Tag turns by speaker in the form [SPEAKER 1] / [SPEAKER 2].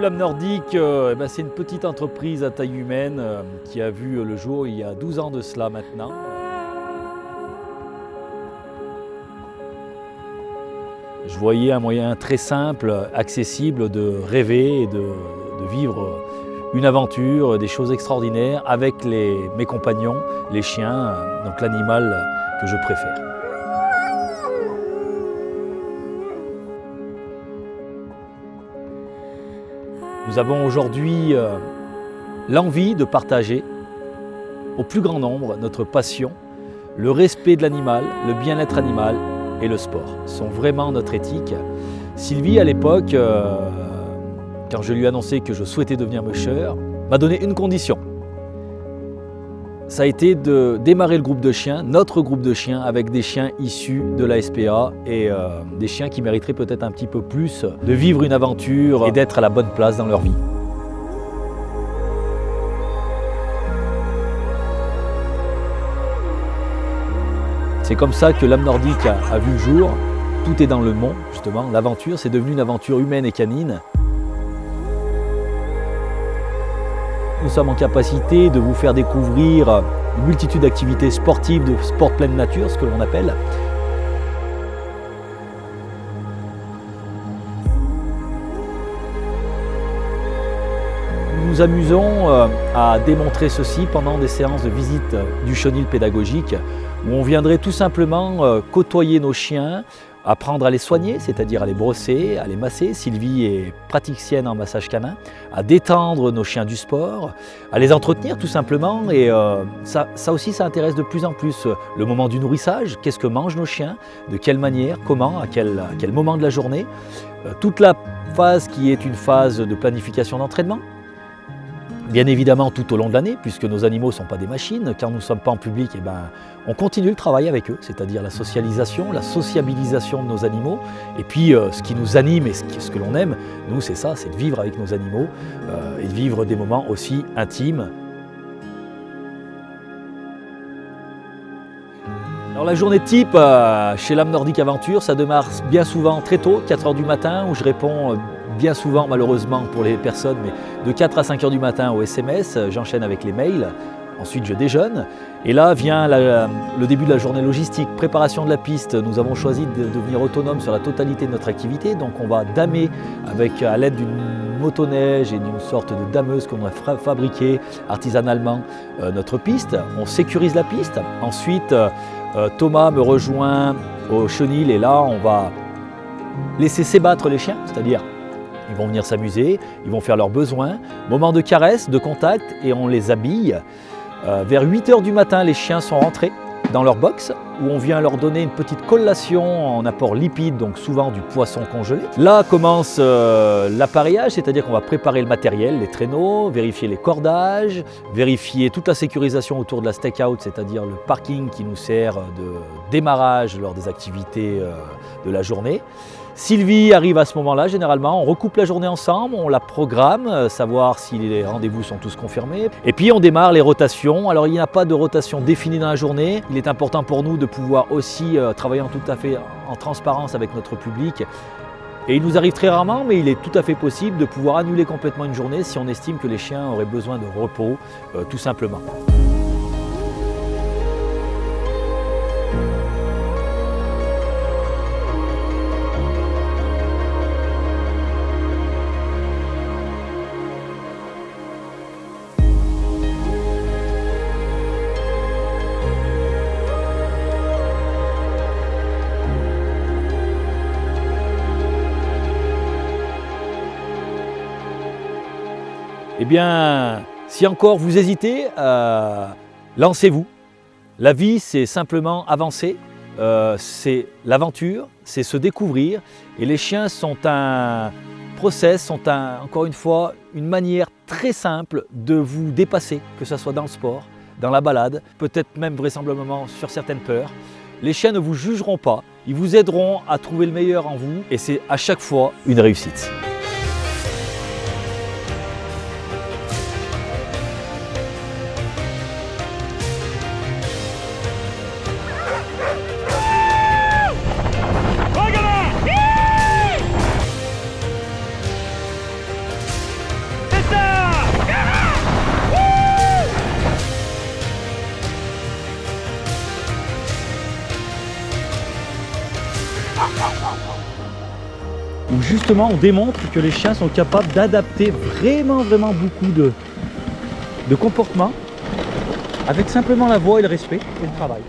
[SPEAKER 1] Lame Nordique, c'est une petite entreprise à taille humaine qui a vu le jour il y a 12 ans de cela maintenant. Je voyais un moyen très simple, accessible de rêver et de vivre une aventure, des choses extraordinaires avec mes compagnons, les chiens, donc l'animal que je préfère. Nous avons aujourd'hui l'envie de partager au plus grand nombre notre passion, le respect de l'animal, le bien-être animal et le sport sont vraiment notre éthique. Sylvie, à l'époque, quand je lui ai annoncé que je souhaitais devenir musher, m'a donné une condition. Ça a été de démarrer le groupe de chiens, notre groupe de chiens, avec des chiens issus de la SPA et des chiens qui mériteraient peut-être un petit peu plus de vivre une aventure et d'être à la bonne place dans leur vie. C'est comme ça que Lame Nordique a vu le jour. Tout est dans le mot, justement. L'aventure, c'est devenu une aventure humaine et canine. Nous sommes en capacité de vous faire découvrir une multitude d'activités sportives, de sport pleine nature, ce que l'on appelle. Nous nous amusons à démontrer ceci pendant des séances de visite du chenil pédagogique, où on viendrait tout simplement côtoyer nos chiens, apprendre à les soigner, c'est-à-dire à les brosser, à les masser. Sylvie est praticienne en massage canin, à détendre nos chiens du sport, à les entretenir tout simplement. Et ça aussi, ça intéresse de plus en plus. Le moment du nourrissage, qu'est-ce que mangent nos chiens, de quelle manière, comment, à quel moment de la journée. Toute la phase qui est une phase de planification d'entraînement. Bien évidemment tout au long de l'année, puisque nos animaux ne sont pas des machines. Quand nous ne sommes pas en public, on continue le travail avec eux, c'est-à-dire la socialisation, la sociabilisation de nos animaux. Et puis ce qui nous anime et ce que l'on aime, nous c'est ça, c'est de vivre avec nos animaux et de vivre des moments aussi intimes. Alors la journée type chez Lame Nordique Aventure, ça démarre bien souvent très tôt, 4 h du matin, où je réponds bien souvent malheureusement pour les personnes, mais de 4 à 5 h du matin au SMS, j'enchaîne avec les mails, ensuite je déjeune, et là vient le début de la journée logistique, préparation de la piste. Nous avons choisi de devenir autonome sur la totalité de notre activité, donc on va damer à l'aide d'une motoneige et d'une sorte de dameuse qu'on a fabriquée artisanalement notre piste. On sécurise la piste, ensuite Thomas me rejoint au chenil et là on va laisser s'ébattre les chiens, c'est-à-dire ils vont venir s'amuser, ils vont faire leurs besoins, moment de caresse, de contact et on les habille. Vers 8 h du matin, les chiens sont rentrés dans leur box où on vient leur donner une petite collation en apport lipide, donc souvent du poisson congelé. Là commence l'appareillage, c'est-à-dire qu'on va préparer le matériel, les traîneaux, vérifier les cordages, vérifier toute la sécurisation autour de la stakeout, c'est-à-dire le parking qui nous sert de démarrage lors des activités de la journée. Sylvie arrive à ce moment-là, généralement, on recoupe la journée ensemble, on la programme, savoir si les rendez-vous sont tous confirmés. Et puis on démarre les rotations. Alors il n'y a pas de rotation définie dans la journée. Il est important pour nous de pouvoir aussi travailler tout à fait en transparence avec notre public. Et il nous arrive très rarement, mais il est tout à fait possible de pouvoir annuler complètement une journée si on estime que les chiens auraient besoin de repos, tout simplement. Eh bien, si encore vous hésitez, lancez-vous. La vie, c'est simplement avancer, c'est l'aventure, c'est se découvrir. Et les chiens sont un process, encore une fois, une manière très simple de vous dépasser, que ce soit dans le sport, dans la balade, peut-être même vraisemblablement sur certaines peurs. Les chiens ne vous jugeront pas, ils vous aideront à trouver le meilleur en vous et c'est à chaque fois une réussite. Où justement on démontre que les chiens sont capables d'adapter vraiment beaucoup de comportements avec simplement la voix et le respect et le travail.